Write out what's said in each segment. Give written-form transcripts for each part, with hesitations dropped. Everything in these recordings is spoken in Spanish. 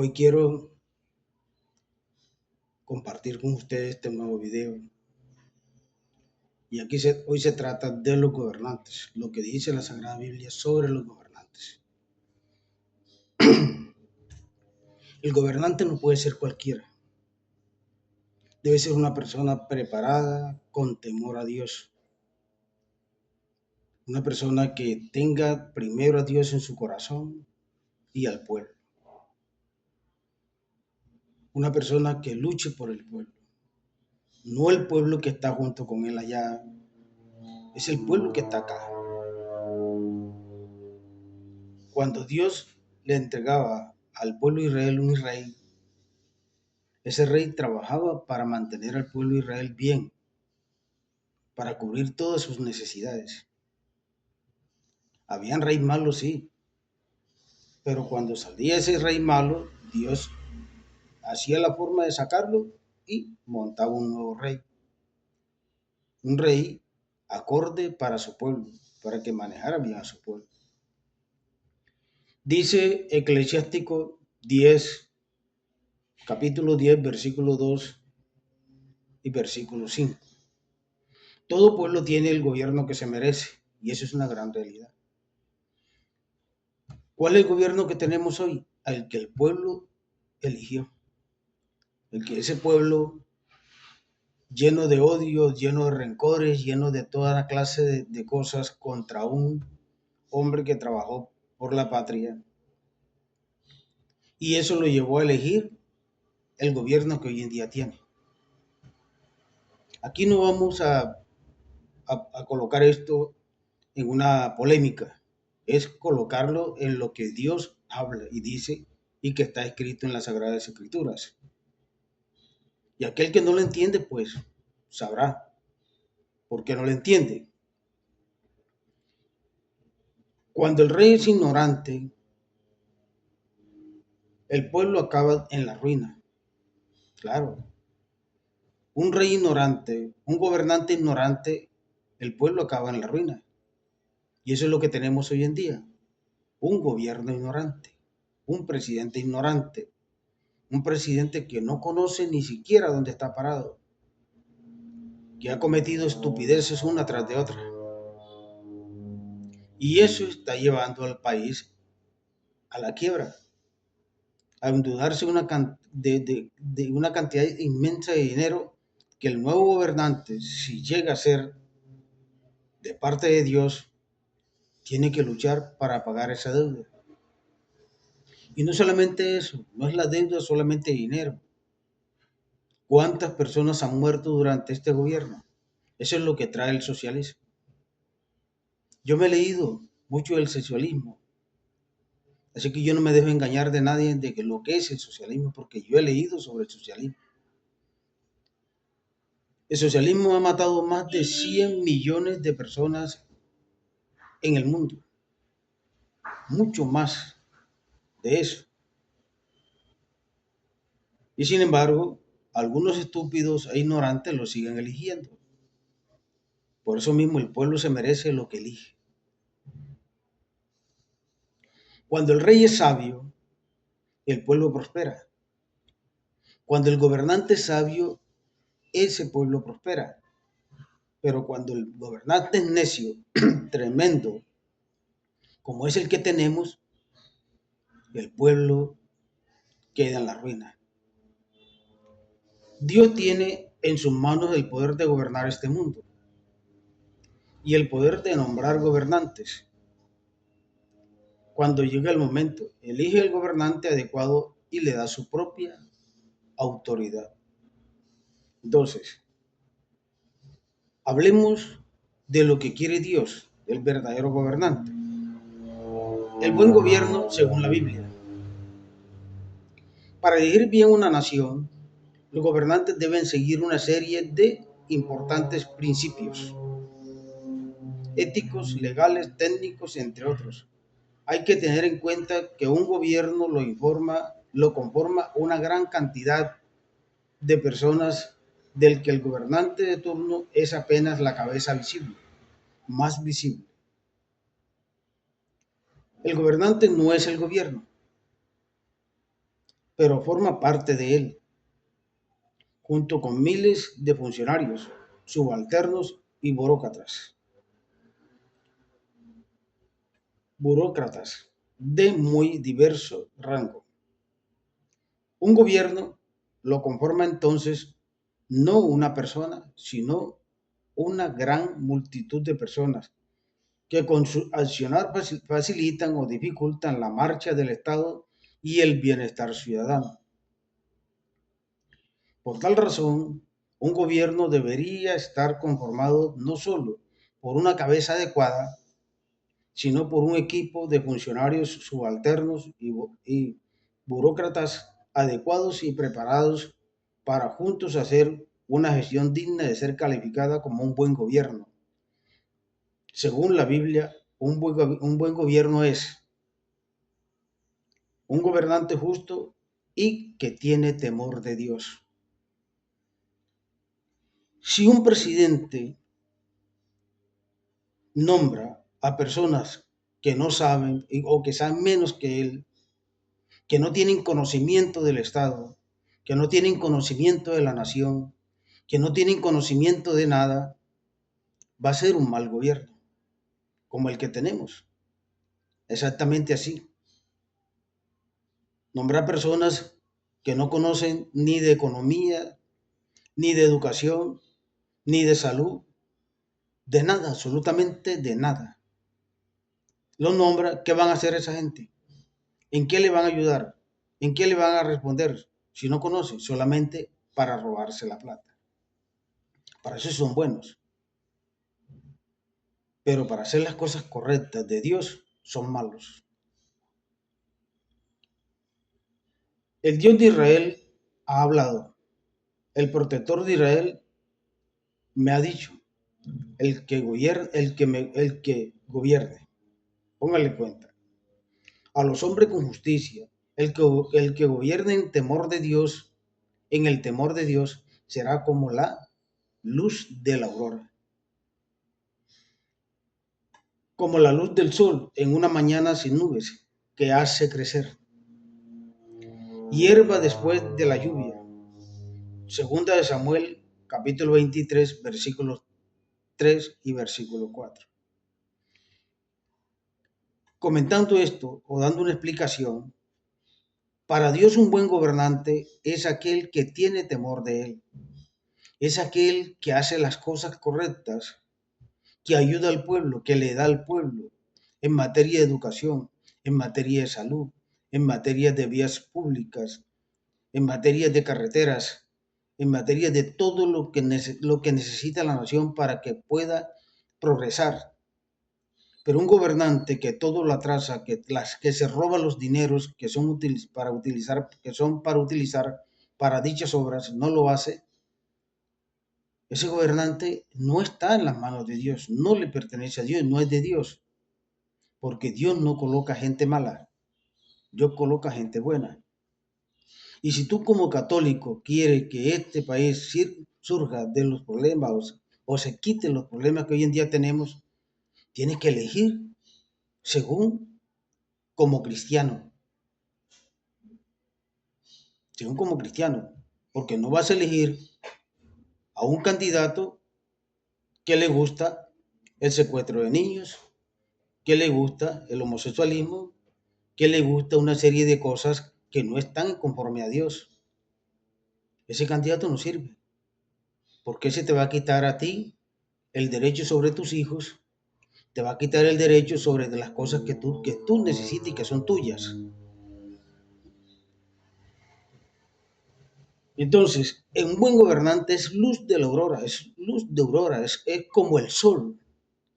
Hoy quiero compartir con ustedes este nuevo video. Y hoy se trata de los gobernantes, lo que dice la Sagrada Biblia sobre los gobernantes. El gobernante no puede ser cualquiera. Debe ser una persona preparada, con temor a Dios. Una persona que tenga primero a Dios en su corazón y al pueblo. Una persona que luche por el pueblo. No el pueblo que está junto con él allá, es el pueblo que está acá. Cuando Dios le entregaba al pueblo de Israel un rey, ese rey trabajaba para mantener al pueblo de Israel bien, para cubrir todas sus necesidades. Habían reyes malos, sí, pero cuando salía ese rey malo, Dios hacía la forma de sacarlo y montaba un nuevo rey. Un rey acorde para su pueblo, para que manejara bien a su pueblo. Dice Eclesiástico 10, capítulo 10, versículo 2 y versículo 5. Todo pueblo tiene el gobierno que se merece, y eso es una gran realidad. ¿Cuál es el gobierno que tenemos hoy? El que el pueblo eligió. El que ese pueblo, lleno de odio, lleno de rencores, lleno de toda clase de cosas contra un hombre que trabajó por la patria. Y eso lo llevó a elegir el gobierno que hoy en día tiene. Aquí no vamos a colocar esto en una polémica, es colocarlo en lo que Dios habla y dice y que está escrito en las Sagradas Escrituras. Y aquel que no lo entiende, pues sabrá por qué no lo entiende. Cuando el rey es ignorante, el pueblo acaba en la ruina. Claro, un rey ignorante, un gobernante ignorante, el pueblo acaba en la ruina. Y eso es lo que tenemos hoy en día. Un gobierno ignorante, un presidente ignorante, un presidente que no conoce ni siquiera dónde está parado, que ha cometido estupideces una tras de otra. Y eso está llevando al país a la quiebra, a endeudarse de una cantidad inmensa de dinero que el nuevo gobernante, si llega a ser de parte de Dios, tiene que luchar para pagar esa deuda. Y no solamente eso, no es la deuda solamente de dinero. ¿Cuántas personas han muerto durante este gobierno? Eso es lo que trae el socialismo. Yo me he leído mucho del socialismo, así que yo no me dejo engañar de nadie de que lo que es el socialismo, porque yo he leído sobre el socialismo. El socialismo ha matado más de 100 millones de personas en el mundo, mucho más de eso. Y sin embargo, algunos estúpidos e ignorantes lo siguen eligiendo. Por eso mismo el pueblo se merece lo que elige. Cuando el rey es sabio, el pueblo prospera. Cuando el gobernante es sabio, ese pueblo prospera. Pero cuando el gobernante es necio, tremendo, como es el que tenemos, el pueblo queda en la ruina. Dios tiene en sus manos el poder de gobernar este mundo y el poder de nombrar gobernantes. Cuando llega el momento, elige el gobernante adecuado y le da su propia autoridad. Entonces, hablemos de lo que quiere Dios, el verdadero gobernante. El buen gobierno según la Biblia. Para dirigir bien una nación, los gobernantes deben seguir una serie de importantes principios éticos, legales, técnicos, entre otros. Hay que tener en cuenta que un gobierno lo conforma una gran cantidad de personas del que el gobernante de turno es apenas la cabeza visible, más visible. El gobernante no es el gobierno, pero forma parte de él, junto con miles de funcionarios, subalternos y burócratas de muy diverso rango. Un gobierno lo conforma entonces no una persona, sino una gran multitud de personas que con su accionar facilitan o dificultan la marcha del Estado y el bienestar ciudadano. Por tal razón, un gobierno debería estar conformado no solo por una cabeza adecuada, sino por un equipo de funcionarios subalternos y burócratas adecuados y preparados para juntos hacer una gestión digna de ser calificada como un buen gobierno. Según la Biblia, un buen gobierno es un gobernante justo y que tiene temor de Dios. Si un presidente nombra a personas que no saben o que saben menos que él, que no tienen conocimiento del Estado, que no tienen conocimiento de la nación, que no tienen conocimiento de nada, va a ser un mal gobierno, como el que tenemos. Exactamente así. Nombrar personas que no conocen ni de economía, ni de educación, ni de salud, de nada, absolutamente de nada. Lo nombra, ¿qué van a hacer esa gente? ¿En qué le van a ayudar? ¿En qué le van a responder? Si no conocen, solamente para robarse la plata. Para eso son buenos. Pero para hacer las cosas correctas de Dios son malos. El Dios de Israel ha hablado. El protector de Israel me ha dicho, el que gobierne. Póngale cuenta. A los hombres con justicia, el que gobierne en temor de Dios, en el temor de Dios, será como la luz de la aurora, como la luz del sol en una mañana sin nubes, que hace crecer hierba después de la lluvia. Segunda de Samuel, capítulo 23, versículos 3 y versículo 4. Comentando esto o dando una explicación, para Dios un buen gobernante es aquel que tiene temor de él, es aquel que hace las cosas correctas, que ayuda al pueblo, que le da al pueblo en materia de educación, en materia de salud, en materia de vías públicas, en materia de carreteras, en materia de todo lo que necesita la nación para que pueda progresar. Pero un gobernante que todo lo atrasa, que se roba los dineros que son para utilizar para dichas obras, no lo hace. Ese gobernante no está en las manos de Dios, no le pertenece a Dios, no es de Dios, porque Dios no coloca gente mala, Dios coloca gente buena. Y si tú como católico quieres que este país surja de los problemas o se quiten los problemas que hoy en día tenemos, tienes que elegir según como cristiano, según como cristiano, porque no vas a elegir a un candidato que le gusta el secuestro de niños, que le gusta el homosexualismo, que le gusta una serie de cosas que no están conforme a Dios. Ese candidato no sirve, porque ese te va a quitar a ti el derecho sobre tus hijos, te va a quitar el derecho sobre las cosas que tú necesitas y que son tuyas. Entonces, un buen gobernante es luz de la aurora, es luz de aurora, es como el sol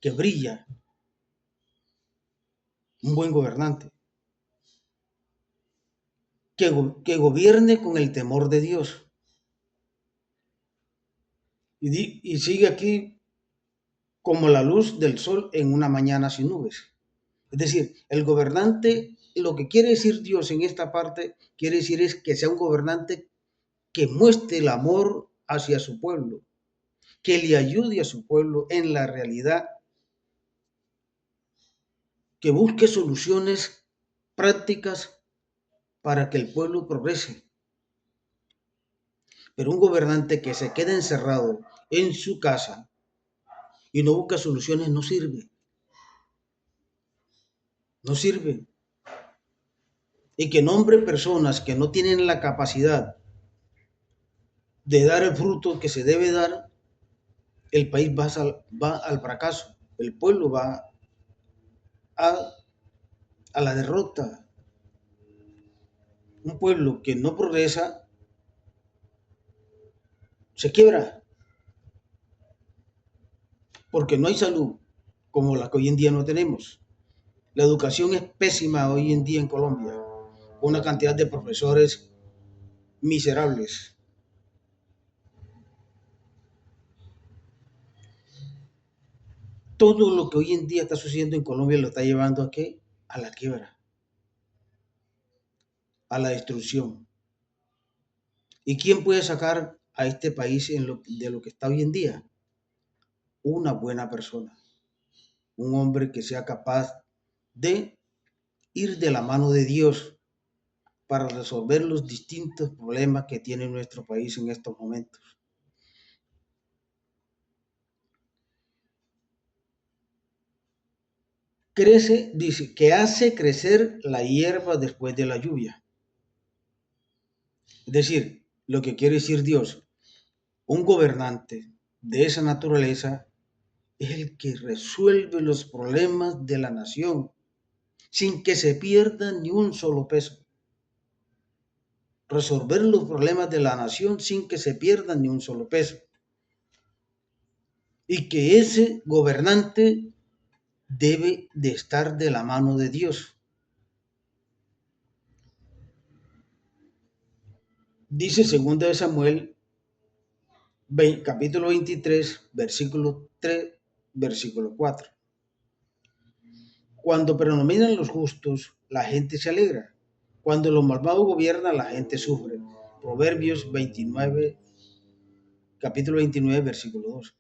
que brilla, un buen gobernante, que gobierne con el temor de Dios. Y sigue aquí como la luz del sol en una mañana sin nubes. Es decir, el gobernante, lo que quiere decir Dios en esta parte, quiere decir es que sea un gobernante que muestre el amor hacia su pueblo, que le ayude a su pueblo en la realidad, que busque soluciones prácticas para que el pueblo progrese. Pero un gobernante que se queda encerrado en su casa y no busca soluciones no sirve. No sirve. Y que nombre personas que no tienen la capacidad de dar el fruto que se debe dar, el país va al fracaso. El pueblo va a, a la derrota. Un pueblo que no progresa se quiebra porque no hay salud como la que hoy en día no tenemos. La educación es pésima hoy en día en Colombia, con una cantidad de profesores miserables. Todo lo que hoy en día está sucediendo en Colombia lo está llevando a qué? A la quiebra, a la destrucción. ¿Y quién puede sacar a este país de lo que está hoy en día? Una buena persona, un hombre que sea capaz de ir de la mano de Dios para resolver los distintos problemas que tiene nuestro país en estos momentos. Crece, dice, que hace crecer la hierba después de la lluvia. Es decir, lo que quiere decir Dios, un gobernante de esa naturaleza es el que resuelve los problemas de la nación sin que se pierda ni un solo peso. Resolver los problemas de la nación sin que se pierda ni un solo peso. Y que ese gobernante debe de estar de la mano de Dios. Dice 2 de Samuel, capítulo 23, versículo 3, versículo 4. Cuando predominan los justos, la gente se alegra. Cuando los malvados gobiernan, la gente sufre. Proverbios 29, capítulo 29, versículo 2.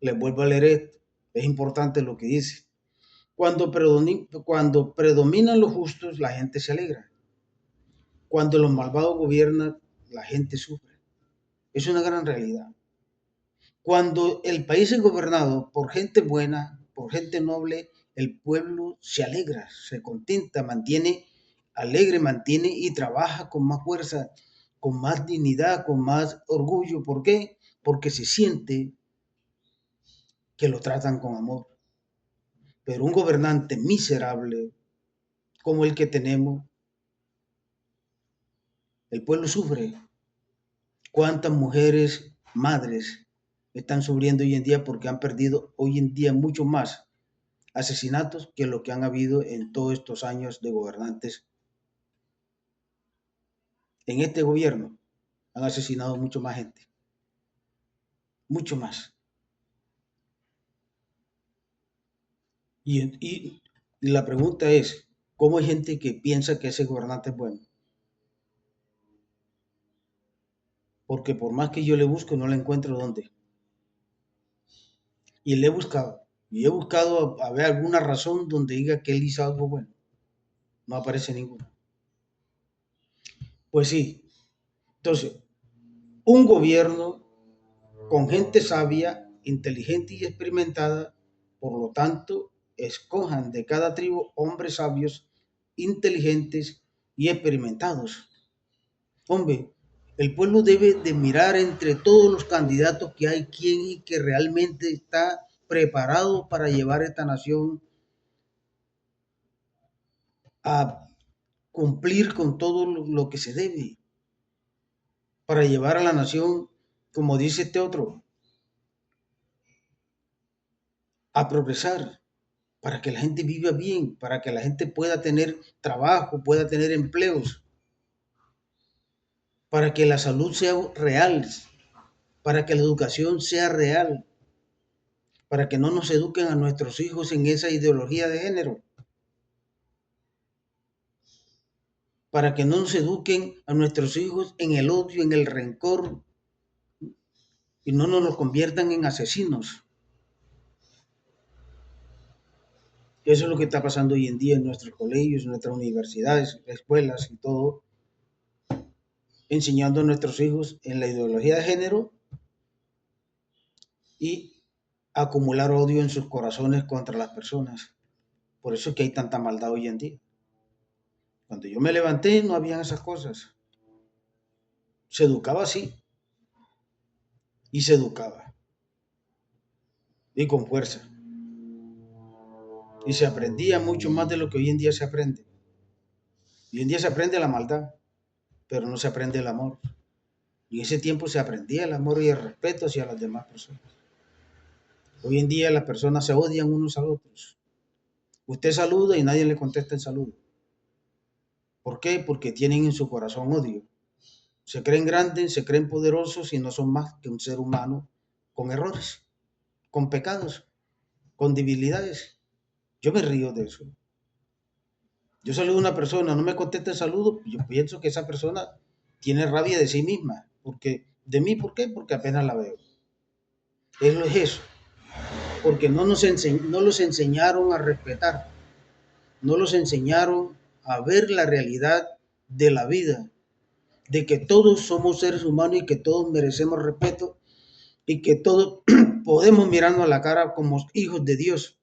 Les vuelvo a leer esto. Es importante lo que dice. Cuando predominan los justos, la gente se alegra. Cuando los malvados gobiernan, la gente sufre. Es una gran realidad. Cuando el país es gobernado por gente buena, por gente noble, el pueblo se alegra, se contenta, mantiene alegre, mantiene y trabaja con más fuerza, con más dignidad, con más orgullo. ¿Por qué? Porque se siente que lo tratan con amor. Pero un gobernante miserable como el que tenemos, el pueblo sufre. ¿Cuántas mujeres, madres, están sufriendo hoy en día porque han perdido hoy en día mucho más asesinatos que lo que han habido en todos estos años de gobernantes? En este gobierno han asesinado mucho más gente, mucho más. Y la pregunta es, ¿cómo hay gente que piensa que ese gobernante es bueno? Porque por más que yo le busco, no le encuentro dónde. Y le he buscado. Y he buscado a ver alguna razón donde diga que él hizo algo bueno. No aparece ninguna. Pues sí. Entonces, un gobierno con gente sabia, inteligente y experimentada, por lo tanto, escojan de cada tribu hombres sabios, inteligentes y experimentados. Hombre, el pueblo debe de mirar entre todos los candidatos que hay quien y que realmente está preparado para llevar esta nación a cumplir con todo lo que se debe, para llevar a la nación, como dice este otro, a progresar, para que la gente viva bien, para que la gente pueda tener trabajo, pueda tener empleos, para que la salud sea real, para que la educación sea real, para que no nos eduquen a nuestros hijos en esa ideología de género, para que no nos eduquen a nuestros hijos en el odio, en el rencor, y no nos los conviertan en asesinos. Eso es lo que está pasando hoy en día en nuestros colegios, en nuestras universidades, escuelas y todo, enseñando a nuestros hijos en la ideología de género y acumular odio en sus corazones contra las personas. Por eso es que hay tanta maldad hoy en día. Cuando yo me levanté no habían esas cosas. Se educaba así y se educaba y con fuerza. Y se aprendía mucho más de lo que hoy en día se aprende. Hoy en día se aprende la maldad, pero no se aprende el amor. Y en ese tiempo se aprendía el amor y el respeto hacia las demás personas. Hoy en día las personas se odian unos a otros. Usted saluda y nadie le contesta el saludo. ¿Por qué? Porque tienen en su corazón odio. Se creen grandes, se creen poderosos y no son más que un ser humano con errores, con pecados, con debilidades. Yo me río de eso. Yo saludo a una persona, no me contesta el saludo, yo pienso que esa persona tiene rabia de sí misma. Porque, ¿de mí por qué? Porque apenas la veo. Es eso. Porque no los enseñaron a respetar, no los enseñaron a ver la realidad de la vida, de que todos somos seres humanos y que todos merecemos respeto y que todos podemos mirarnos a la cara como hijos de Dios.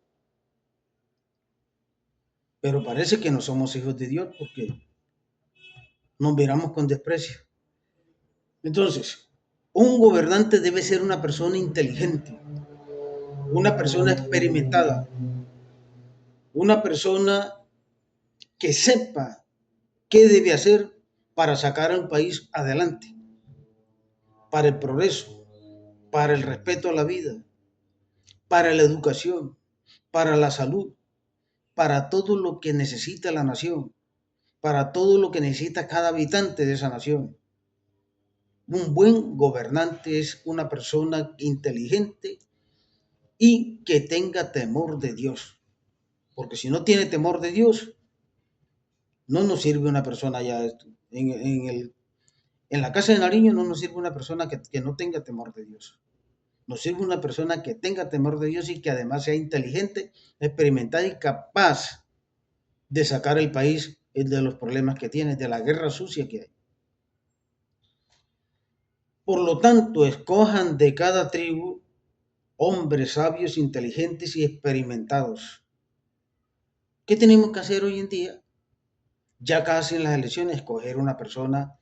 Pero parece que no somos hijos de Dios porque nos miramos con desprecio. Entonces, un gobernante debe ser una persona inteligente, una persona experimentada, una persona que sepa qué debe hacer para sacar al país adelante, para el progreso, para el respeto a la vida, para la educación, para la salud, para todo lo que necesita la nación, para todo lo que necesita cada habitante de esa nación. Un buen gobernante es una persona inteligente y que tenga temor de Dios. Porque si no tiene temor de Dios, no nos sirve una persona ya en la casa de Nariño no nos sirve una persona que no tenga temor de Dios. Nos sirve una persona que tenga temor de Dios y que además sea inteligente, experimentada y capaz de sacar el país de los problemas que tiene, de la guerra sucia que hay. Por lo tanto, escojan de cada tribu hombres sabios, inteligentes y experimentados. ¿Qué tenemos que hacer hoy en día? Ya casi en las elecciones, escoger una persona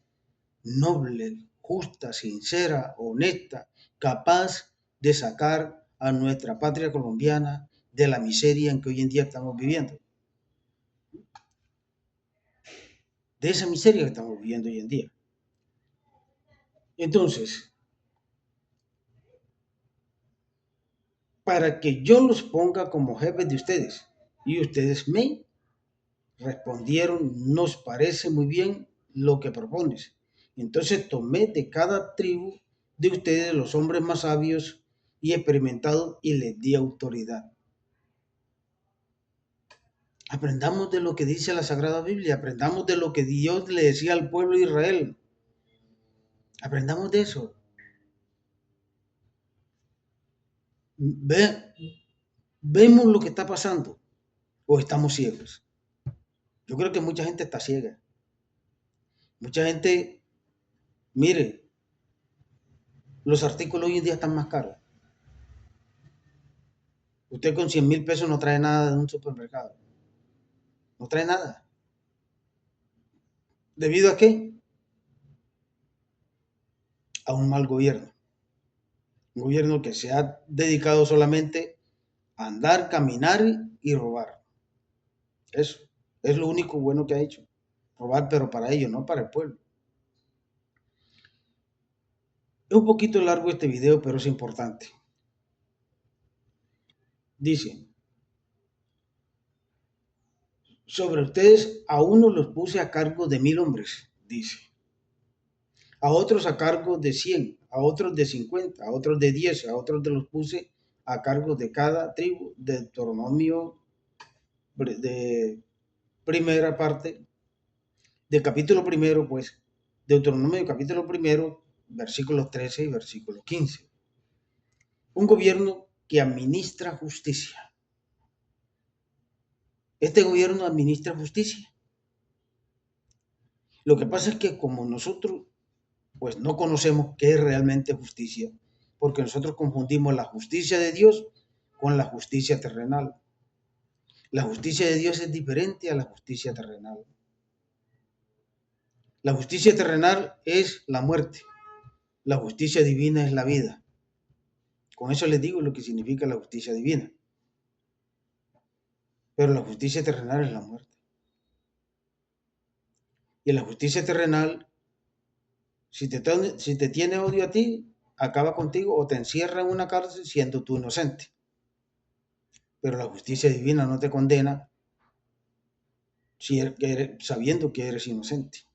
noble, justa, sincera, honesta, capaz de sacar a nuestra patria colombiana de la miseria en que hoy en día estamos viviendo. De esa miseria que estamos viviendo hoy en día. Entonces, para que yo los ponga como jefes de ustedes y ustedes me respondieron, nos parece muy bien lo que propones. Entonces tomé de cada tribu de ustedes los hombres más sabios y experimentados y les di autoridad. Aprendamos de lo que dice la Sagrada Biblia, aprendamos de lo que Dios le decía al pueblo de Israel. Aprendamos de eso. Vemos lo que está pasando o estamos ciegos. Yo creo que mucha gente está ciega. Mucha gente, mire, los artículos hoy en día están más caros. Usted con 100,000 pesos no trae nada de un supermercado. No trae nada. ¿Debido a qué? A un mal gobierno. Un gobierno que se ha dedicado solamente a andar, caminar y robar. Eso es lo único bueno que ha hecho. Robar, pero para ellos, no para el pueblo. Es un poquito largo este video, pero es importante. Dice, sobre ustedes a unos los puse a cargo de 1,000 hombres, dice. A otros a cargo de 100, a otros de 50, a otros de 10, a otros de los puse a cargo de cada tribu. Deuteronomio de primera parte, del capítulo primero, pues, Deuteronomio capítulo primero, versículos 13 y versículo 15. Un gobierno que administra justicia. Este gobierno administra justicia. Lo que pasa es que como nosotros pues no conocemos qué es realmente justicia, porque nosotros confundimos la justicia de Dios con la justicia terrenal. La justicia de Dios es diferente a la justicia terrenal. La justicia terrenal es la muerte, la justicia divina es la vida. Con eso les digo lo que significa la justicia divina. Pero la justicia terrenal es la muerte. Y en la justicia terrenal, si te tiene odio a ti, acaba contigo o te encierra en una cárcel siendo tú inocente. Pero la justicia divina no te condena sabiendo que eres inocente.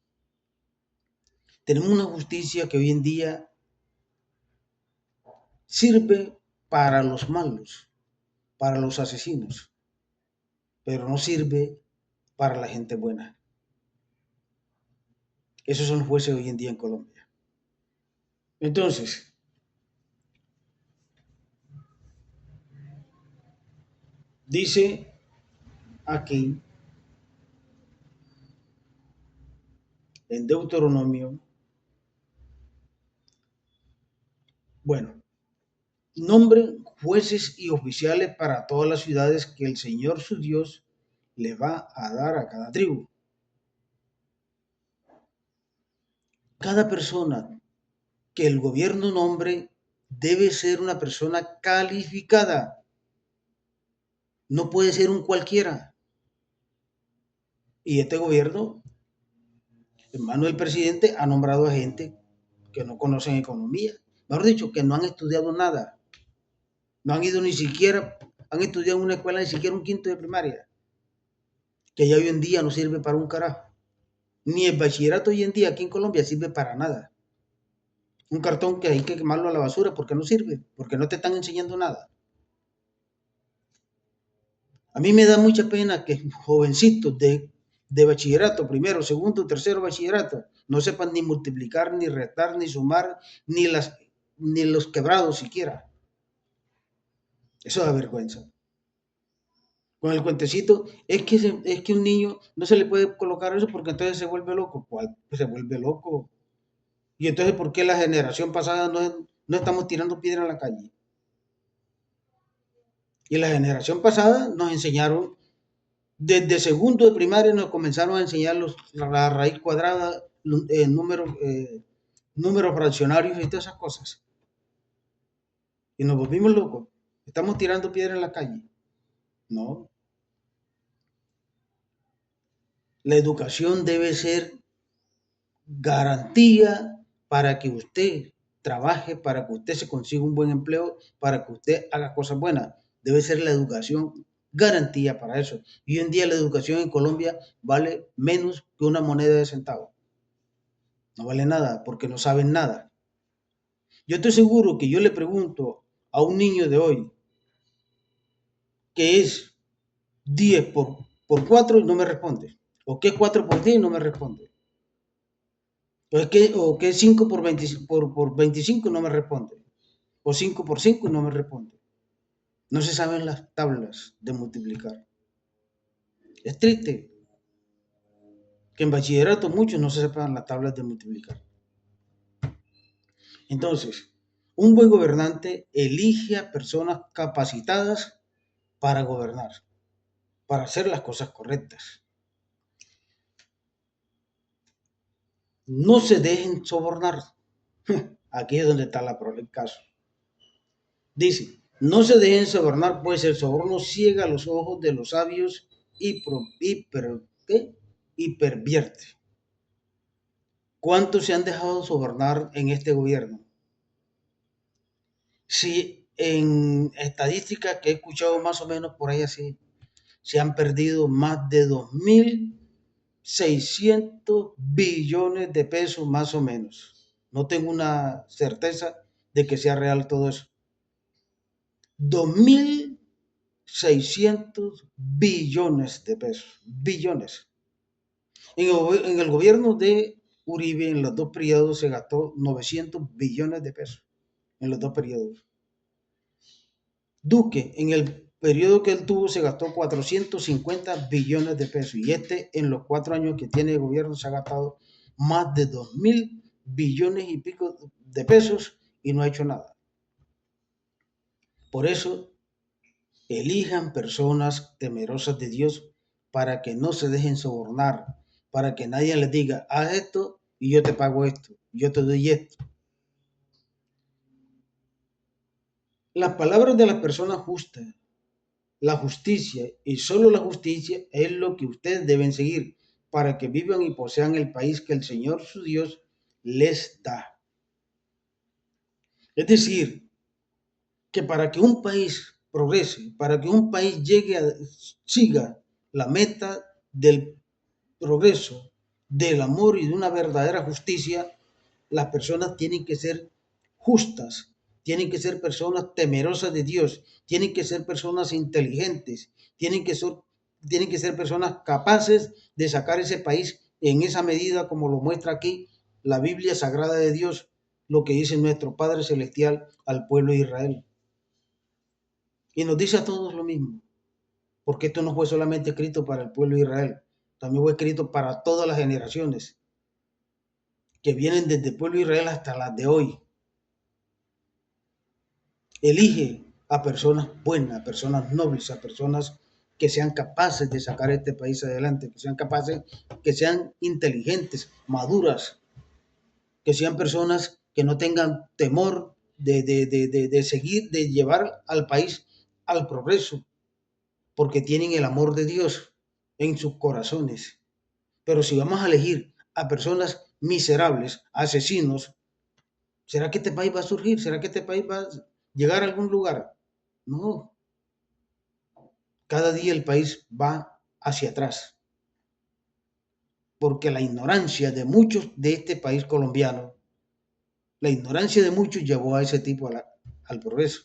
Tenemos una justicia que hoy en día sirve para los malos, para los asesinos, pero no sirve para la gente buena. Esos son los jueces hoy en día en Colombia. Entonces, dice aquí en Deuteronomio, bueno, nombren jueces y oficiales para todas las ciudades que el Señor su Dios le va a dar a cada tribu. Cada persona que el gobierno nombre debe ser una persona calificada. No puede ser un cualquiera. Y este gobierno, en manos del presidente, ha nombrado a gente que no conocen economía. Mejor dicho, que no han estudiado nada. No han ido ni siquiera, han estudiado en una escuela ni siquiera un quinto de primaria. Que ya hoy en día no sirve para un carajo. Ni el bachillerato hoy en día aquí en Colombia sirve para nada. Un cartón que hay que quemarlo a la basura porque no sirve, porque no te están enseñando nada. A mí me da mucha pena que jovencitos de bachillerato, primero, segundo, tercero bachillerato, no sepan ni multiplicar, ni restar, ni sumar, ni los quebrados siquiera. Eso da vergüenza. Con el cuentecito, es que un niño no se le puede colocar eso porque entonces se vuelve loco. ¿Cuál? Pues se vuelve loco. Y entonces, ¿por qué la generación pasada no estamos tirando piedra en la calle? Y la generación pasada nos enseñaron, desde segundo de primaria nos comenzaron a enseñar la raíz cuadrada, números fraccionarios y todas esas cosas. Y nos volvimos locos. Estamos tirando piedra en la calle. No. La educación debe ser garantía para que usted trabaje, para que usted se consiga un buen empleo, para que usted haga cosas buenas. Debe ser la educación garantía para eso. Y hoy en día la educación en Colombia vale menos que una moneda de centavo. No vale nada porque no saben nada. Yo estoy seguro que yo le pregunto a un niño de hoy qué es 10 por 4 y no me responde. O qué es 4 por 10 y no me responde. O qué es 5 por 25 y no me responde. O 5 por 5 y no me responde. No se saben las tablas de multiplicar. Es triste que en bachillerato muchos no se sepan las tablas de multiplicar. Entonces, un buen gobernante elige a personas capacitadas para gobernar, para hacer las cosas correctas. No se dejen sobornar. Aquí es donde está el caso. Dice, no se dejen sobornar, pues el soborno ciega los ojos de los sabios y pervierte. ¿Cuántos se han dejado sobornar en este gobierno? Si en estadísticas que he escuchado más o menos por ahí así, se han perdido más de 2.600 billones de pesos más o menos. No tengo una certeza de que sea real todo eso. 2.600 billones de pesos. Billones. En el gobierno de Uribe, en los dos periodos, se gastó 900 billones de pesos. En los dos periodos. Duque, periodo que él tuvo se gastó 450 billones de pesos y en los 4 años que tiene el gobierno se ha gastado más de 2.000 billones y pico de pesos y no ha hecho nada. Por eso, elijan personas temerosas de Dios para que no se dejen sobornar, para que nadie les diga, haz esto y yo te pago esto, yo te doy esto. Las palabras de las personas justas, la justicia y solo la justicia es lo que ustedes deben seguir para que vivan y posean el país que el Señor su Dios les da. Es decir, que para que un país progrese, para que un país siga la meta del progreso, del amor y de una verdadera justicia, las personas tienen que ser justas, tienen que ser personas temerosas de Dios, tienen que ser personas inteligentes, tienen que ser personas capaces de sacar ese país en esa medida como lo muestra aquí la Biblia Sagrada de Dios, lo que dice nuestro Padre Celestial al pueblo de Israel. Y nos dice a todos lo mismo, porque esto no fue solamente escrito para el pueblo de Israel, también fue escrito para todas las generaciones que vienen desde el pueblo de Israel hasta las de hoy. Elige a personas buenas, a personas nobles, a personas que sean capaces de sacar este país adelante, que sean capaces, que sean inteligentes, maduras, que sean personas que no tengan temor de seguir, de llevar al país al progreso, porque tienen el amor de Dios en sus corazones. Pero si vamos a elegir a personas miserables, asesinos, ¿será que este país va a surgir? ¿Será que este país va a llegar a algún lugar? No. Cada día el país va hacia atrás, porque la ignorancia de muchos de este país colombiano, la ignorancia de muchos llevó a ese tipo al progreso,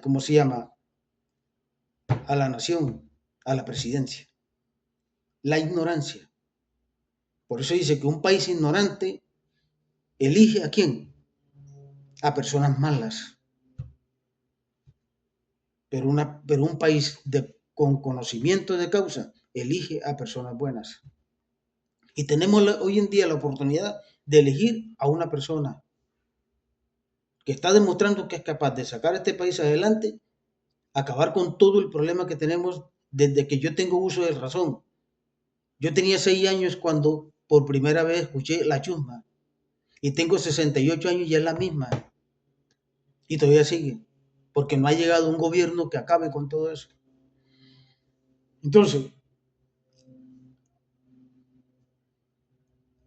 ¿cómo se llama? A la nación, a la presidencia. La ignorancia. Por eso dice que un país ignorante elige ¿a quién? A personas malas. Pero un país con conocimiento de causa elige a personas buenas. Y tenemos hoy en día la oportunidad de elegir a una persona que está demostrando que es capaz de sacar a este país adelante, acabar con todo el problema que tenemos desde que yo tengo uso de razón. Yo tenía 6 años cuando por primera vez escuché la chusma y tengo 68 años y es la misma y todavía sigue, porque no ha llegado un gobierno que acabe con todo eso. Entonces,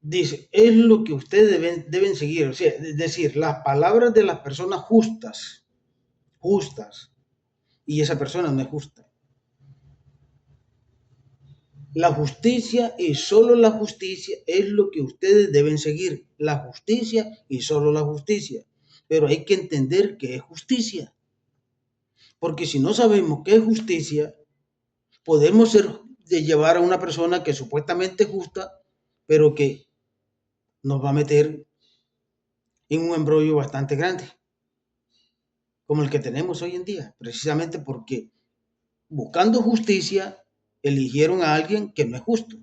dice, es lo que ustedes deben seguir, o sea, es decir, las palabras de las personas justas, y esa persona no es justa. La justicia y solo la justicia es lo que ustedes deben seguir, la justicia y solo la justicia. Pero hay que entender qué es justicia, porque si no sabemos qué es justicia, podemos llevar a una persona que supuestamente es justa, pero que nos va a meter en un embrollo bastante grande, como el que tenemos hoy en día, precisamente porque buscando justicia eligieron a alguien que no es justo,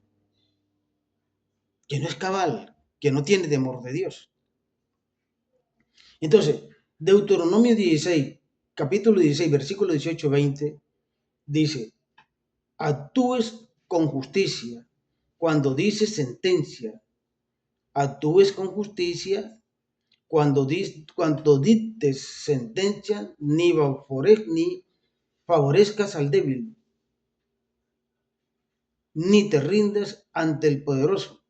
que no es cabal, que no tiene temor de Dios. Entonces, Deuteronomio 16, capítulo 16, versículo 18-20, dice, actúes con justicia cuando dices sentencia, actúes con justicia cuando dictes sentencia, ni favorezcas al débil, ni te rindes ante el poderoso.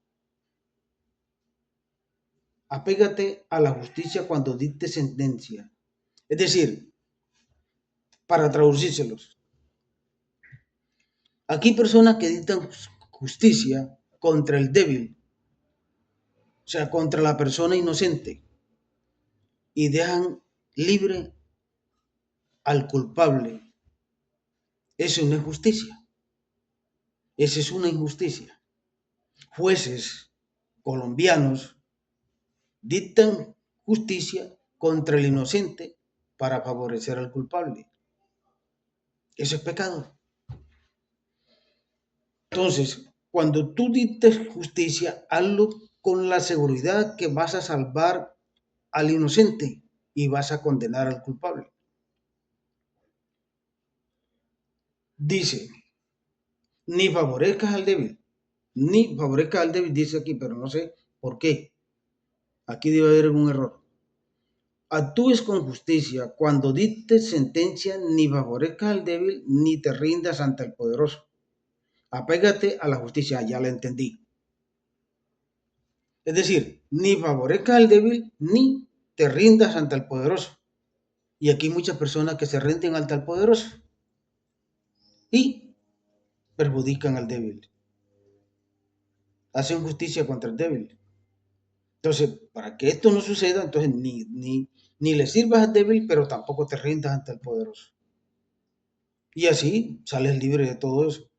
Apégate a la justicia cuando dictes sentencia. Es decir, para traducírselos, aquí hay personas que dictan justicia contra el débil, o sea, contra la persona inocente, y dejan libre al culpable. Eso no es justicia. Esa es una injusticia. Jueces colombianos dictan justicia contra el inocente para favorecer al culpable. Eso es pecado. Entonces, cuando tú dictes justicia, hazlo con la seguridad que vas a salvar al inocente y vas a condenar al culpable. Dice, ni favorezcas al débil, ni favorezcas al débil, dice aquí, pero no sé por qué. Aquí debe haber un error. Actúes con justicia cuando dictes sentencia, ni favorezcas al débil, ni te rindas ante el poderoso. Apégate a la justicia, ya la entendí. Es decir, ni favorezcas al débil, ni te rindas ante el poderoso. Y aquí hay muchas personas que se rinden ante el poderoso y perjudican al débil. Hacen justicia contra el débil. Entonces, para que esto no suceda, entonces ni le sirvas al débil, pero tampoco te rindas ante el poderoso. Y así sales libre de todo eso,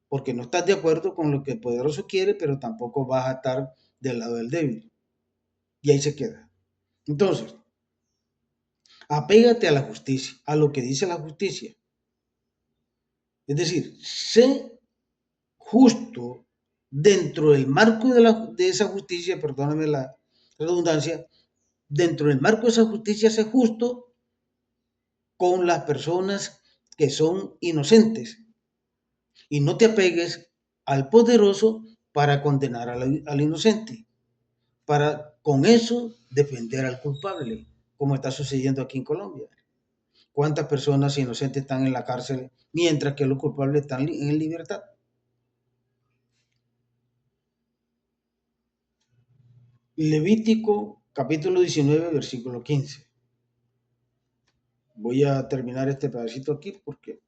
porque no estás de acuerdo con lo que el poderoso quiere, pero tampoco vas a estar del lado del débil. Y ahí se queda. Entonces, apégate a la justicia, a lo que dice la justicia. Es decir, sé justo dentro del marco de esa justicia, perdóname la redundancia, dentro del marco de esa justicia, sé justo con las personas que son inocentes y no te apegues al poderoso para condenar al inocente, para con eso defender al culpable, como está sucediendo aquí en Colombia. ¿Cuántas personas inocentes están en la cárcel mientras que los culpables están en libertad? Levítico capítulo 19, versículo 15. Voy a terminar este pedacito aquí porque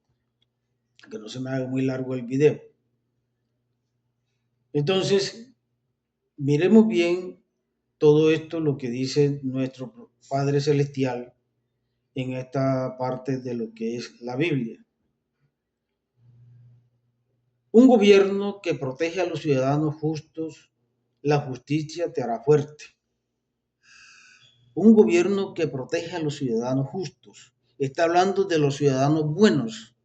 que no se me haga muy largo el video. Entonces, miremos bien todo esto, lo que dice nuestro Padre Celestial en esta parte de lo que es la Biblia. Un gobierno que protege a los ciudadanos justos, la justicia te hará fuerte. Un gobierno que protege a los ciudadanos justos. Está hablando de los ciudadanos buenos.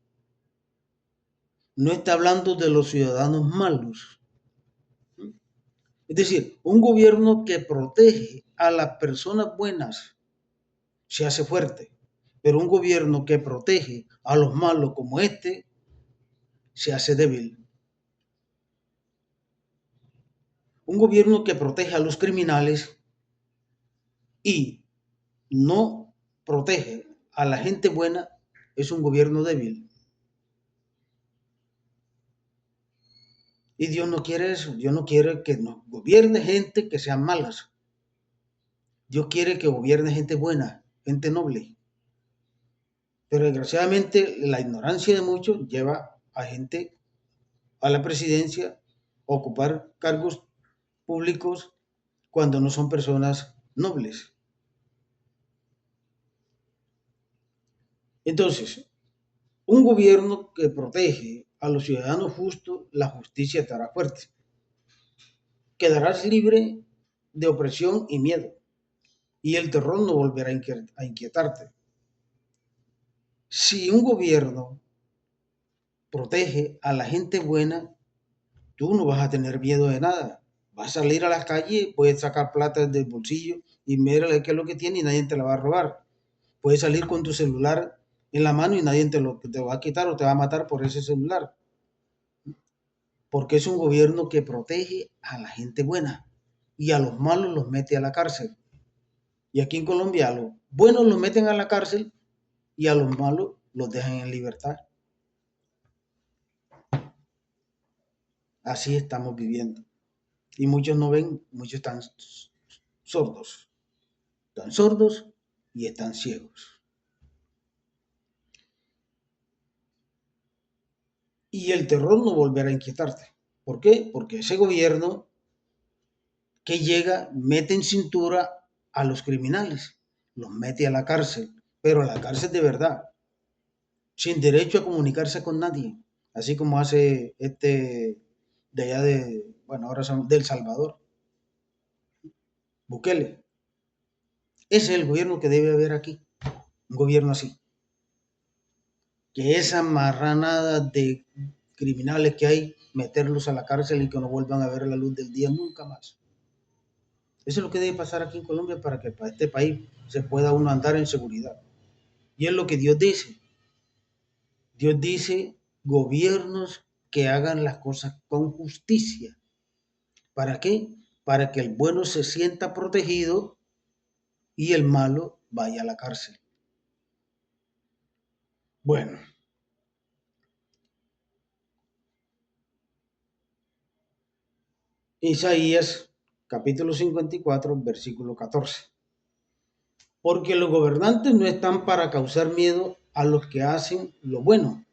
No está hablando de los ciudadanos malos. Es decir, un gobierno que protege a las personas buenas se hace fuerte, pero un gobierno que protege a los malos como este se hace débil. Un gobierno que protege a los criminales y no protege a la gente buena es un gobierno débil. Y Dios no quiere eso. Dios no quiere que nos gobierne gente que sean malas. Dios quiere que gobierne gente buena, gente noble. Pero desgraciadamente la ignorancia de muchos lleva a gente a la presidencia a ocupar cargos públicos cuando no son personas nobles. Entonces, un gobierno que protege a los ciudadanos justos, la justicia estará fuerte. Quedarás libre de opresión y miedo, y el terror no volverá a inquietarte. Si un gobierno protege a la gente buena, tú no vas a tener miedo de nada. Vas a salir a las calles, puedes sacar plata del bolsillo y mira qué es lo que tiene y nadie te la va a robar. Puedes salir con tu celular en la mano y nadie te va a quitar o te va a matar por ese celular. Porque es un gobierno que protege a la gente buena y a los malos los mete a la cárcel. Y aquí en Colombia a los buenos los meten a la cárcel y a los malos los dejan en libertad. Así estamos viviendo. Y muchos no ven, muchos están sordos. Están sordos y están ciegos. Y el terror no volverá a inquietarte. ¿Por qué? Porque ese gobierno que llega mete en cintura a los criminales, los mete a la cárcel, pero a la cárcel de verdad, sin derecho a comunicarse con nadie, así como hace de allá bueno, ahora son del Salvador, Bukele. Ese es el gobierno que debe haber aquí, un gobierno así. que esa marranada de criminales que hay, meterlos a la cárcel y que no vuelvan a ver la luz del día nunca más. Eso es lo que debe pasar aquí en Colombia para que para este país se pueda uno andar en seguridad. Y es lo que Dios dice. Dios dice gobiernos que hagan las cosas con justicia. ¿Para qué? Para que el bueno se sienta protegido y el malo vaya a la cárcel. Bueno, Isaías capítulo 54, versículo 14. Porque los gobernantes no están para causar miedo a los que hacen lo bueno.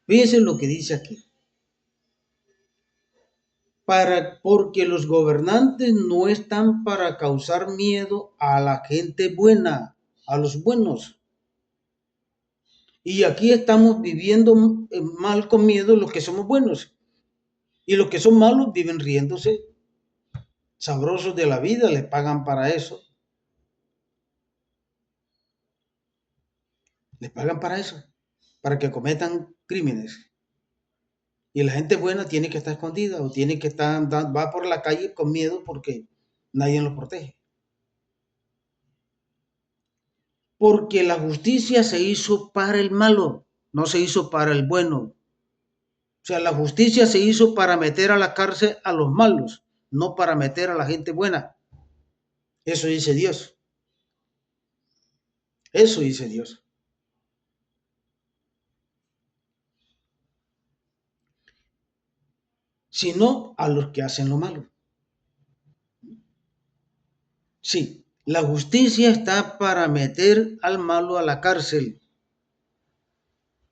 Fíjense lo que dice aquí. Porque los gobernantes no están para causar miedo a la gente buena, a los buenos. Y aquí estamos viviendo mal con miedo los que somos buenos. Y los que son malos viven riéndose, sabrosos de la vida, les pagan para eso. Les pagan para eso, para que cometan crímenes. Y la gente buena tiene que estar escondida o tiene que estar, va por la calle con miedo porque nadie los protege. Porque la justicia se hizo para el malo, no se hizo para el bueno. O sea, la justicia se hizo para meter a la cárcel a los malos, no para meter a la gente buena. Eso dice Dios. Eso dice Dios. Sino a los que hacen lo malo. Sí, la justicia está para meter al malo a la cárcel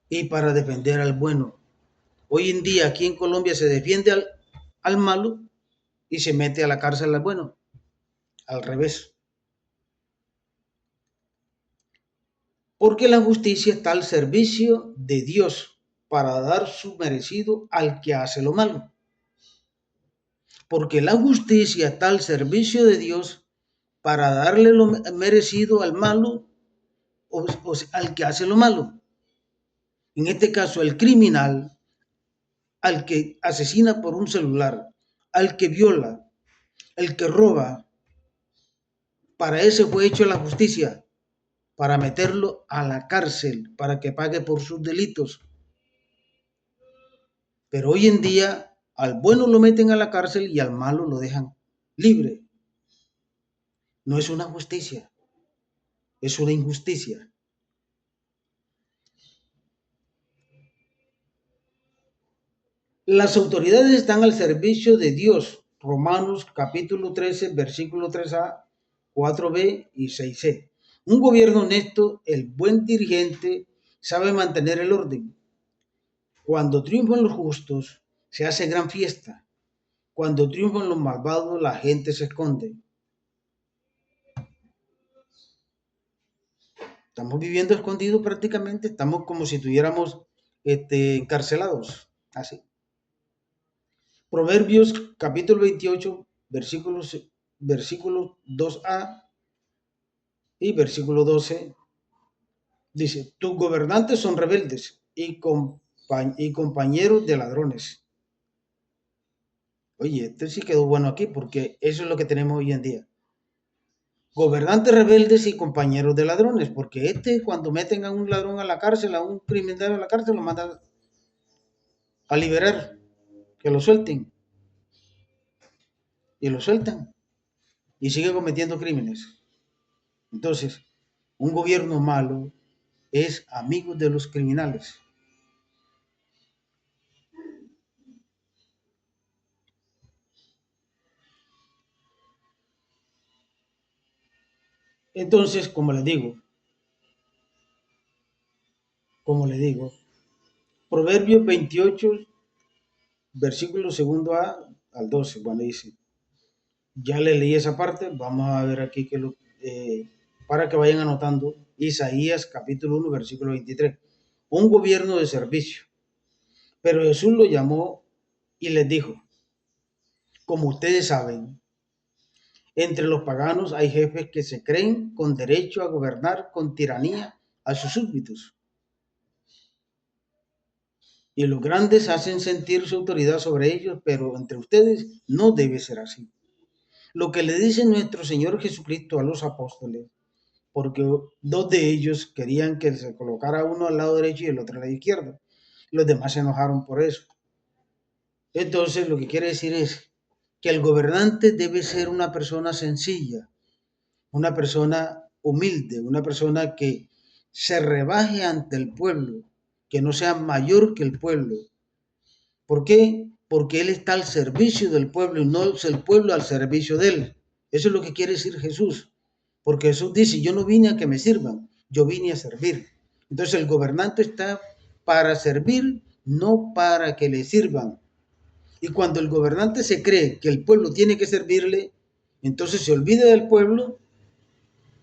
y para defender al bueno. Hoy en día aquí en Colombia se defiende al malo y se mete a la cárcel al bueno. Al revés. Porque la justicia está al servicio de Dios para dar su merecido al que hace lo malo. Porque la justicia está al servicio de Dios para darle lo merecido al malo o al que hace lo malo. En este caso, el criminal, al que asesina por un celular, al que viola, el que roba, para ese fue hecho la justicia, para meterlo a la cárcel, para que pague por sus delitos. Pero hoy en día al bueno lo meten a la cárcel y al malo lo dejan libre. No es una justicia, es una injusticia. Las autoridades están al servicio de Dios. Romanos capítulo 13, versículo 3a, 4b y 6c. Un gobierno honesto, el buen dirigente, sabe mantener el orden. Cuando triunfan los justos, se hace gran fiesta. Cuando triunfan los malvados, la gente se esconde. Estamos viviendo escondidos prácticamente, estamos como si estuviéramos encarcelados. Así. Proverbios capítulo 28, versículos 2a y versículo 12. Dice, tus gobernantes son rebeldes y compañeros de ladrones. Oye, este sí quedó bueno aquí porque eso es lo que tenemos hoy en día. Gobernantes rebeldes y compañeros de ladrones, porque cuando meten a un ladrón a la cárcel, a un criminal a la cárcel, lo mandan a liberar, que lo suelten. Y lo sueltan. Y sigue cometiendo crímenes. Entonces, un gobierno malo es amigo de los criminales. Entonces, como le digo, Proverbios 28, versículo segundo a al 12, bueno, dice, ya le leí esa parte, vamos a ver aquí para que vayan anotando, Isaías capítulo 1, versículo 23, un gobierno de servicio. Pero Jesús lo llamó y les dijo, como ustedes saben, entre los paganos hay jefes que se creen con derecho a gobernar con tiranía a sus súbditos. Y los grandes hacen sentir su autoridad sobre ellos, pero entre ustedes no debe ser así. Lo que le dice nuestro Señor Jesucristo a los apóstoles, porque dos de ellos querían que se colocara uno al lado derecho y el otro al lado izquierdo. Los demás se enojaron por eso. Entonces, lo que quiere decir es que el gobernante debe ser una persona sencilla, una persona humilde, una persona que se rebaje ante el pueblo, que no sea mayor que el pueblo. ¿Por qué? Porque Él está al servicio del pueblo y no es el pueblo al servicio de Él. Eso es lo que quiere decir Jesús. Porque Jesús dice, yo no vine a que me sirvan, yo vine a servir. Entonces el gobernante está para servir, no para que le sirvan. Y cuando el gobernante se cree que el pueblo tiene que servirle, entonces se olvida del pueblo,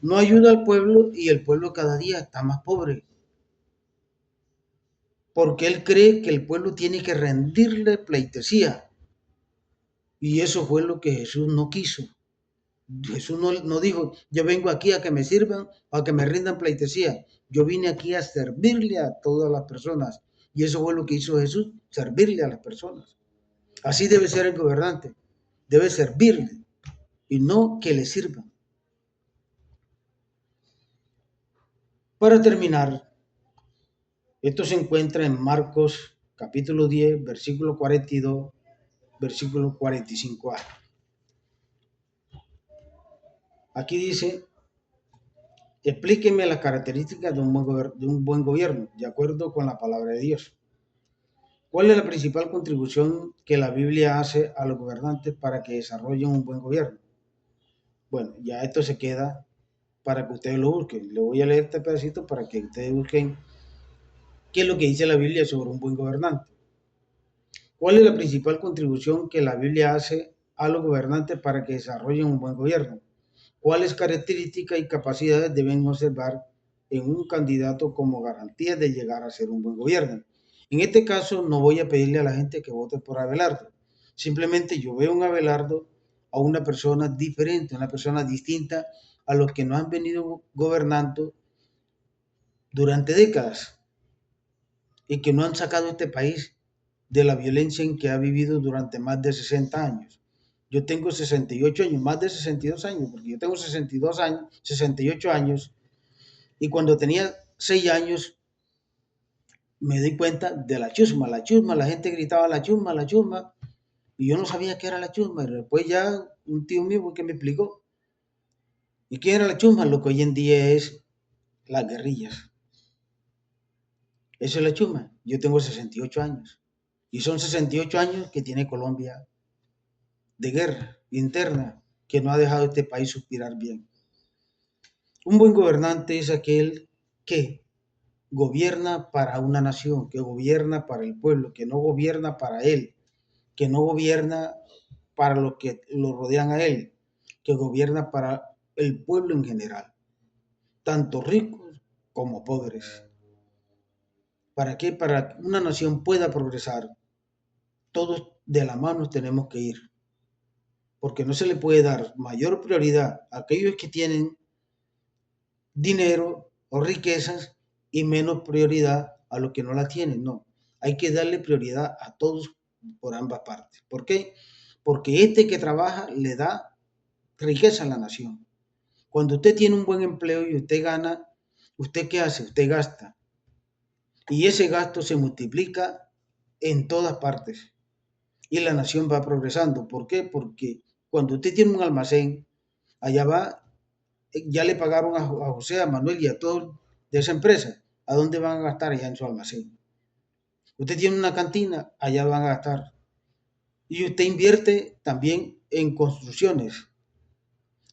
no ayuda al pueblo y el pueblo cada día está más pobre. Porque él cree que el pueblo tiene que rendirle pleitesía. Y eso fue lo que Jesús no quiso. Jesús no dijo, yo vengo aquí a que me sirvan o a que me rindan pleitesía. Yo vine aquí a servirle a todas las personas. Y eso fue lo que hizo Jesús, servirle a las personas. Así debe ser el gobernante. Debe servirle y no que le sirvan. Para terminar, esto se encuentra en Marcos capítulo 10, versículo 42, versículo 45a. Aquí dice, explíqueme las características de un buen gobierno, de acuerdo con la palabra de Dios. ¿Cuál es la principal contribución que la Biblia hace a los gobernantes para que desarrollen un buen gobierno? Bueno, ya esto se queda para que ustedes lo busquen. Le voy a leer este pedacito para que ustedes busquen qué es lo que dice la Biblia sobre un buen gobernante. ¿Cuál es la principal contribución que la Biblia hace a los gobernantes para que desarrollen un buen gobierno? ¿Cuáles características y capacidades deben observar en un candidato como garantía de llegar a ser un buen gobierno? En este caso, no voy a pedirle a la gente que vote por Abelardo. Simplemente yo veo un Abelardo a una persona diferente, una persona distinta a los que nos han venido gobernando durante décadas y que no han sacado este país de la violencia en que ha vivido durante más de 60 años. Yo tengo 68 años, más de 62 años, porque yo tengo 62 años, 68 años, y cuando tenía 6 años me di cuenta de la chusma, la gente gritaba la chusma, y yo no sabía qué era la chusma, y después ya un tío mío fue que me explicó. ¿Y qué era la chusma? Lo que hoy en día es las guerrillas. Eso es la chusma. Yo tengo 68 años, y son 68 años que tiene Colombia de guerra interna que no ha dejado este país suspirar bien. Un buen gobernante es aquel que gobierna para una nación, que gobierna para el pueblo, que no gobierna para él, que no gobierna para los que lo rodean a él, que gobierna para el pueblo en general, tanto ricos como pobres. ¿Para qué? Para que una nación pueda progresar, todos de la mano tenemos que ir, porque no se le puede dar mayor prioridad a aquellos que tienen dinero o riquezas y menos prioridad a los que no la tienen. No, hay que darle prioridad a todos por ambas partes. ¿Por qué? Porque este que trabaja le da riqueza a la nación. Cuando usted tiene un buen empleo y usted gana, ¿usted qué hace? Usted gasta. Y ese gasto se multiplica en todas partes. Y la nación va progresando. ¿Por qué? Porque cuando usted tiene un almacén, allá va, ya le pagaron a José, a Manuel y a todos de esa empresa. ¿A dónde van a gastar? Allá en su almacén. Usted tiene una cantina, allá van a gastar. Y usted invierte también en construcciones.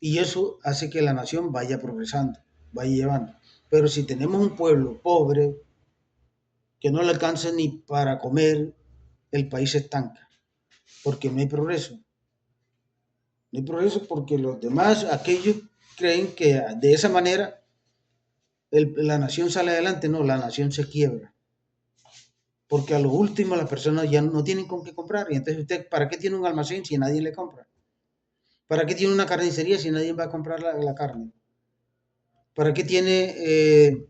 Y eso hace que la nación vaya progresando, vaya llevando. Pero si tenemos un pueblo pobre, que no le alcanza ni para comer, el país se estanca, porque no hay progreso. No hay progreso porque los demás, aquellos creen que de esa manera la nación sale adelante. No, la nación se quiebra. Porque a lo último las personas ya no tienen con qué comprar. Y entonces usted, ¿para qué tiene un almacén si nadie le compra? ¿Para qué tiene una carnicería si nadie va a comprar la carne? ¿Para qué tiene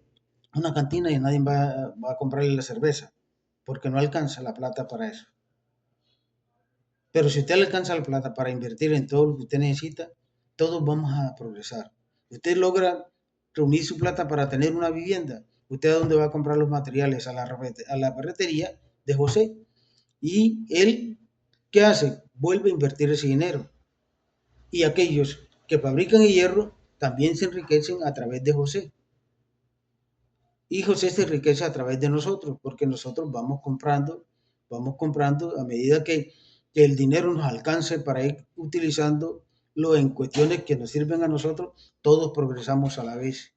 una cantina y nadie va a comprarle la cerveza, porque no alcanza la plata para eso. Pero si usted le alcanza la plata para invertir en todo lo que usted necesita, todos vamos a progresar. Usted logra reunir su plata para tener una vivienda. ¿Usted a dónde va a comprar los materiales? A la ferretería de José. Y él, ¿qué hace? Vuelve a invertir ese dinero. Y aquellos que fabrican el hierro también se enriquecen a través de José. Y José se enriquece a través de nosotros, porque nosotros vamos comprando a medida que el dinero nos alcance para ir utilizándolo en cuestiones que nos sirven a nosotros, todos progresamos a la vez.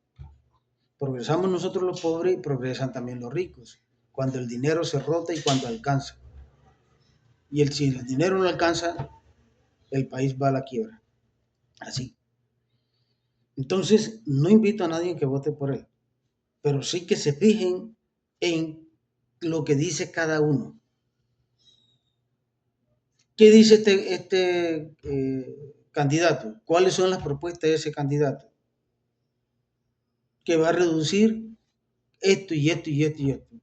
Progresamos nosotros los pobres y progresan también los ricos, cuando el dinero se rota y cuando alcanza. Si el dinero no alcanza, el país va a la quiebra. Así. Entonces, no invito a nadie que vote por él, pero sí que se fijen en lo que dice cada uno. ¿Qué dice este candidato? ¿Cuáles son las propuestas de ese candidato? Que va a reducir esto y esto y esto y esto.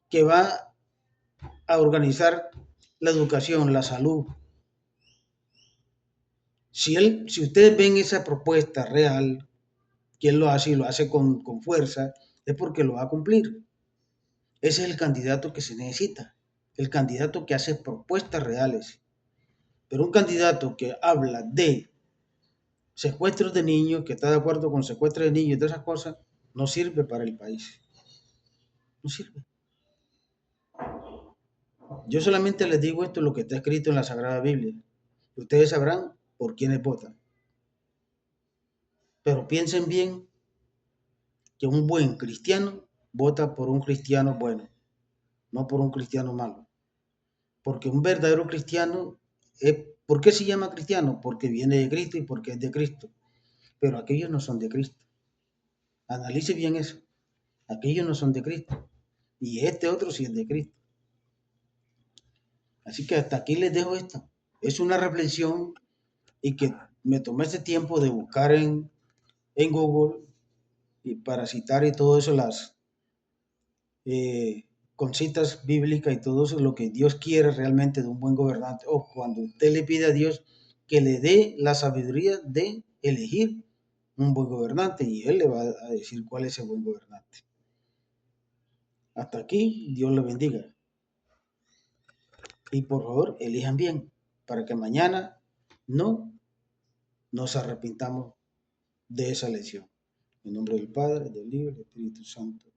Que va a organizar la educación, la salud. Si ustedes ven esa propuesta real, que él lo hace y lo hace con fuerza, es porque lo va a cumplir. Ese es el candidato que se necesita. El candidato que hace propuestas reales. Pero un candidato que habla de secuestros de niños, que está de acuerdo con secuestros de niños y de esas cosas, no sirve para el país. No sirve. Yo solamente les digo esto, lo que está escrito en la Sagrada Biblia. Ustedes sabrán por quiénes votan. Pero piensen bien que un buen cristiano vota por un cristiano bueno, no por un cristiano malo. Porque un verdadero cristiano, ¿por qué se llama cristiano? Porque viene de Cristo y porque es de Cristo. Pero aquellos no son de Cristo. Analice bien eso. Aquellos no son de Cristo. Y este otro sí es de Cristo. Así que hasta aquí les dejo esto. Es una reflexión y que me tomé ese tiempo de buscar en Google y para citar y todo eso, las con citas bíblicas y todo eso, lo que Dios quiere realmente de un buen gobernante, o cuando usted le pide a Dios que le dé la sabiduría de elegir un buen gobernante y Él le va a decir cuál es el buen gobernante. Hasta aquí, Dios le bendiga. Y por favor, elijan bien para que mañana no nos arrepintamos de esa elección. En nombre del Padre, del Hijo y del Espíritu Santo.